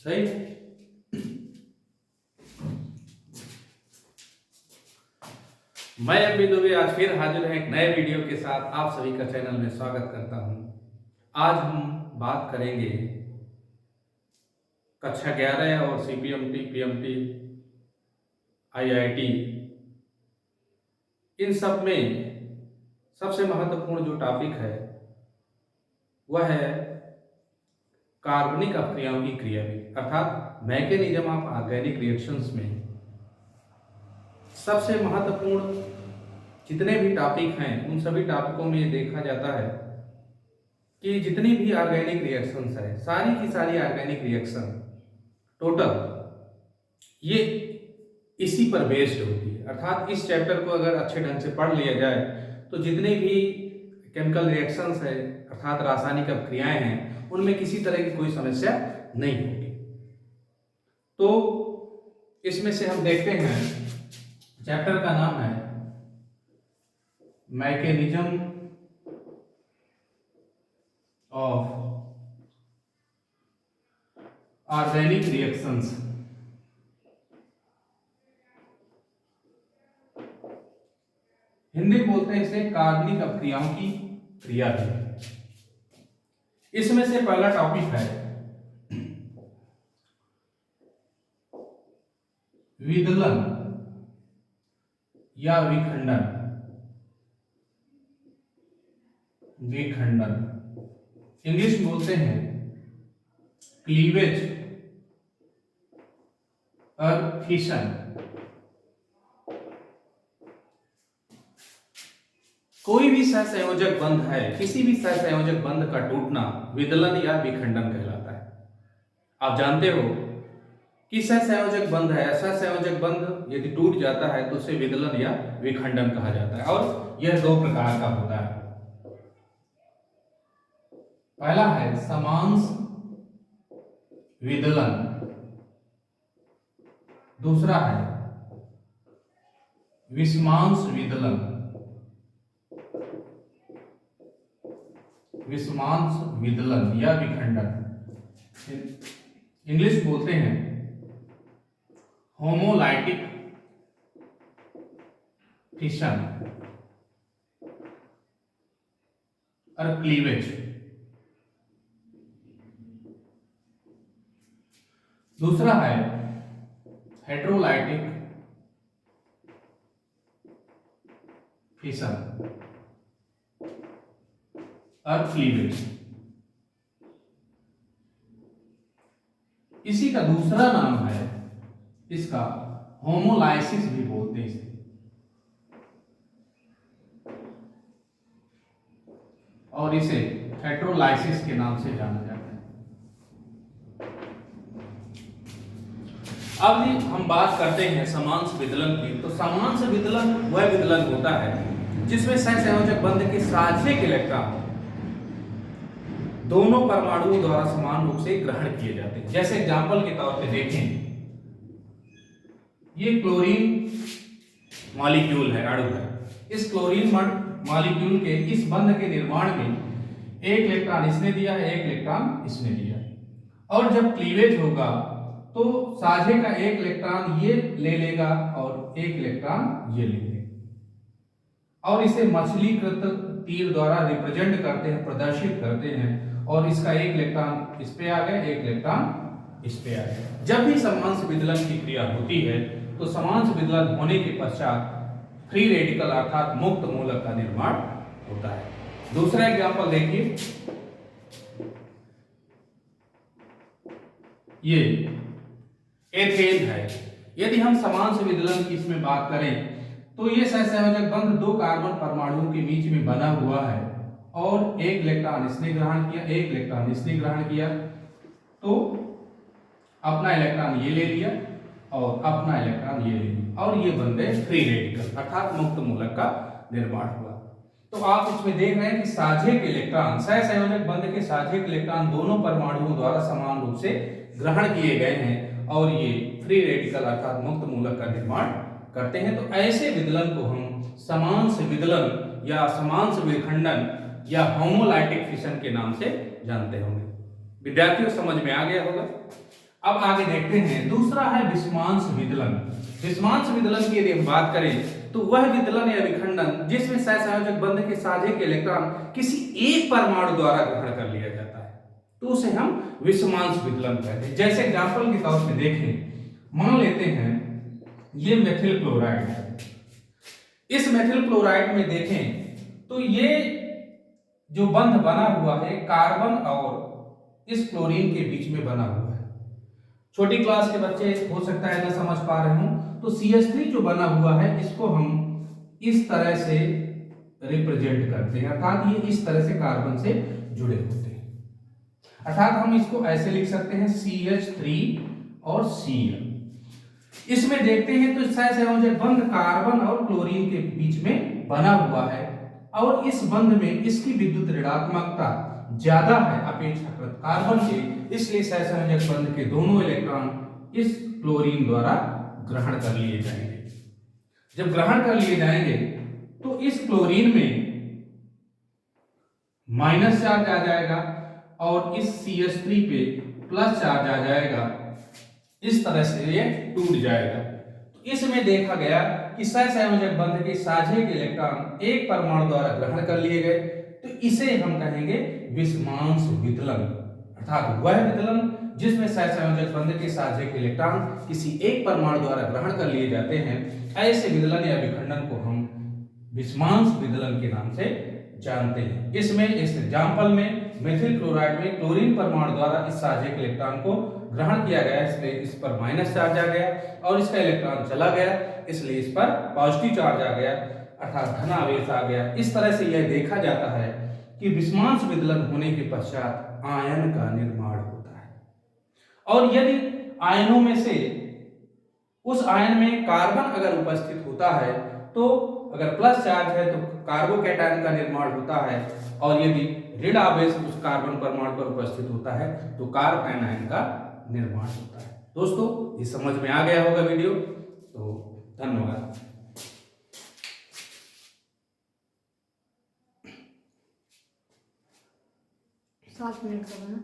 सही। मैं अभी दुबे आज फिर हाजिर है एक नए वीडियो के साथ। आप सभी का चैनल में स्वागत करता हूं। आज हम बात करेंगे कक्षा 11 और सीपीएमटी, पीएमटी, आईआईटी, इन सब में सबसे महत्वपूर्ण जो टॉपिक है वह है कार्बनिक अपक्रियाओं की क्रियाविधि, अर्थात मैकेनिज्म ऑफ ऑर्गेनिक रिएक्शंस में सबसे महत्वपूर्ण जितने भी टॉपिक हैं उन सभी टॉपिकों में देखा जाता है कि जितनी भी ऑर्गेनिक रिएक्शंस है, सारी की सारी ऑर्गेनिक रिएक्शन टोटल ये इसी पर बेस्ड होती है। अर्थात इस चैप्टर को अगर अच्छे ढंग से पढ़ लिया जाए तो जितने भी केमिकल रिएक्शंस है अर्थात रासायनिक अपक्रियाएं हैं उनमें किसी तरह की कोई समस्या नहीं होगी। तो इसमें से हम देखते हैं, चैप्टर का नाम है mechanism of organic reactions. Hindi बोलते हैं इसे कार्बनिक अपक्रियाओं की क्रियाविधि। इसमें से पहला टॉपिक है विदलन या विखंडन। विखंडन इंग्लिश में बोलते हैं क्लीवेज और फिशन। कोई भी सहसंयोजक बंध है, किसी भी सहसंयोजक बंध का टूटना विदलन या विखंडन कहलाता है। आप जानते हो कि सहसंयोजक बंध है, सहसंयोजक बंध यदि टूट जाता है तो उसे विदलन या विखंडन कहा जाता है और यह दो प्रकार का होता है। पहला है समांश विदलन, दूसरा है विषमांश विदलन। विषमांश विदलन या विखंडन इंग्लिश बोलते हैं होमोलाइटिक फिशन और क्लीवेज। दूसरा है हेटेरोलाइटिक फिशन और क्लीवेज। इसी का दूसरा नाम है, इसका होमोलाइसिस भी बोलते हैं इसे। और इसे हेटेरोलाइसिस के नाम से जाना जाता है। अब हम बात करते हैं समांश विदलन की। तो समांश विदलन वह विदलन होता है जिसमें सहसंयोजक बंध के साझेक इलेक्ट्रॉन दोनों परमाणुओं द्वारा समान रूप से ग्रहण किए जाते हैं। जैसे एग्जांपल के तौर पे देखें, ये क्लोरीन मॉलिक्यूल है, अणु है। इस क्लोरीन मॉलिक्यूल के इस बंध के निर्माण में एक इलेक्ट्रॉन इसने दिया है, एक इलेक्ट्रॉन इसने दिया है। और जब क्लीवेज होगा तो साझे का एक इलेक्ट्रॉन ये ले लेगा और एक इलेक्ट्रॉन ये ले लेगा और इसे मछलीकृत तीर द्वारा रिप्रेजेंट करते हैं, प्रदर्शित करते हैं। और इसका एक इलेक्ट्रॉन इस पे आ गया, एक इलेक्ट्रॉन इस पे आ गया। जब भी समांश विदलन की क्रिया होती है तो समांश विदलन होने के पश्चात फ्री रेडिकल अर्थात मुक्त मूलक का निर्माण होता है। दूसरा एग्जांपल देखिए, ये एथेन है। यदि हम समांश विदलन की इसमें बात करें तो ये सहसंयोजक बंध दो कार्बन परमाणुओं के बीच में बना हुआ है और एक इलेक्ट्रॉन इसने ग्रहण किया, एक इलेक्ट्रॉन इसने ग्रहण किया। तो अपना इलेक्ट्रॉन ये ले लिया और अपना इलेक्ट्रॉन ये ले लिया और ये बन गए फ्री रेडिकल अर्थात मुक्त मूलक का निर्माण हुआ। तो आप इसमें देख रहे हैं कि साझेक इलेक्ट्रॉन, सहसंयोजक बंध के साझेक इलेक्ट्रॉन दोनों परमाणुओं द्वारा समान रूप से ग्रहण किए गए हैं और ये फ्री रेडिकल अर्थात मुक्त मूलक का निर्माण करते हैं। तो ऐसे विदलन को हम समांश विदलन या समांश विखंडन या होमोलाइटिक फिशन के नाम से जानते होंगे। विद्यार्थियों समझ में आ गया होगा। अब आगे देखते हैं, दूसरा है विषमांश विदलन। विषमांश विदलन की यदि हम बात करें तो वह विदलन या विखंडन जिसमें सहसंयोजक बंध के साझे के इलेक्ट्रॉन किसी एक परमाणु द्वारा ग्रहण कर लिया जाता है, तो उसे हम विषमांश विदलन कहते हैं। जैसे एग्जाम्पल के तौर पे देखें, मान लेते हैं ये मेथिल क्लोराइड है। इस मेथिल क्लोराइड में देखें तो ये जो बंध बना हुआ है कार्बन और इस क्लोरीन के बीच में बना हुआ है। छोटी क्लास के बच्चे हो सकता है ना समझ पा रहे हो, तो CH3 जो बना हुआ है इसको हम इस तरह से रिप्रेजेंट करते हैं, अर्थात ये इस तरह से कार्बन से जुड़े होते हैं। अर्थात हम इसको ऐसे लिख सकते हैं CH3 और Cl। इसमें देखते हैं तो सहसंयोजक बंध कार्बन और क्लोरीन के बीच में बना हुआ है और इस बंध में इसकी विद्युत ऋणात्मकता ज्यादा है अपेक्षाकृत कार्बन के, इसलिए सहसंयोजक बंध के दोनों इलेक्ट्रॉन इस क्लोरीन द्वारा ग्रहण कर लिए जाएंगे। जब ग्रहण कर लिए जाएंगे तो इस क्लोरीन में माइनस चार्ज आ जाएगा और इस CH3 पे प्लस चार्ज आ जाएगा। इस तरह से ये टूट जाएगा। तो इसमें देखा गया कि सहसंयोजक बंध के साझे के इलेक्ट्रॉन एक परमाणु द्वारा ग्रहण कर लिए गए, तो इसे हम कहेंगे विषमांश विदलन, अर्थात वह विदलन जिसमें सहसंयोजक बंध के साझे के इलेक्ट्रॉन किसी एक परमाणु द्वारा ग्रहण कर लिए जाते हैं। ऐसे विदलन या विखंडन को हम विषमांश विदलन के नाम से जानते हैं। इसमें इस एग्जाम्पल में मेथिल क्लोराइड में क्लोरीन परमाणु द्वारा इस साझे के इलेक्ट्रॉन को ग्रहण किया गया, इसलिए इस पर माइनस चार्ज आ गया और इसका इलेक्ट्रॉन चला गया, इसलिए इस पर पॉजिटिव चार्ज आ गया, अर्थात धन आवेश आ गया। इस तरह से यह देखा जाता है कि विषमांश विदलन होने के पश्चात आयन का निर्माण होता है। और यदि आयनों में से उस आयन में कार्बन अगर उपस्थित होता है तो अगर प्लस चार्ज है तो कार्बोकैटायन का निर्माण होता है, और यदि ऋण आवेश उस कार्बन परमाणु पर उपस्थित होता है तो कार्ब आयन का निर्माण होता है। दोस्तों ये समझ में आ गया होगा वीडियो, तो धन्यवाद। 7 मिनट का बना।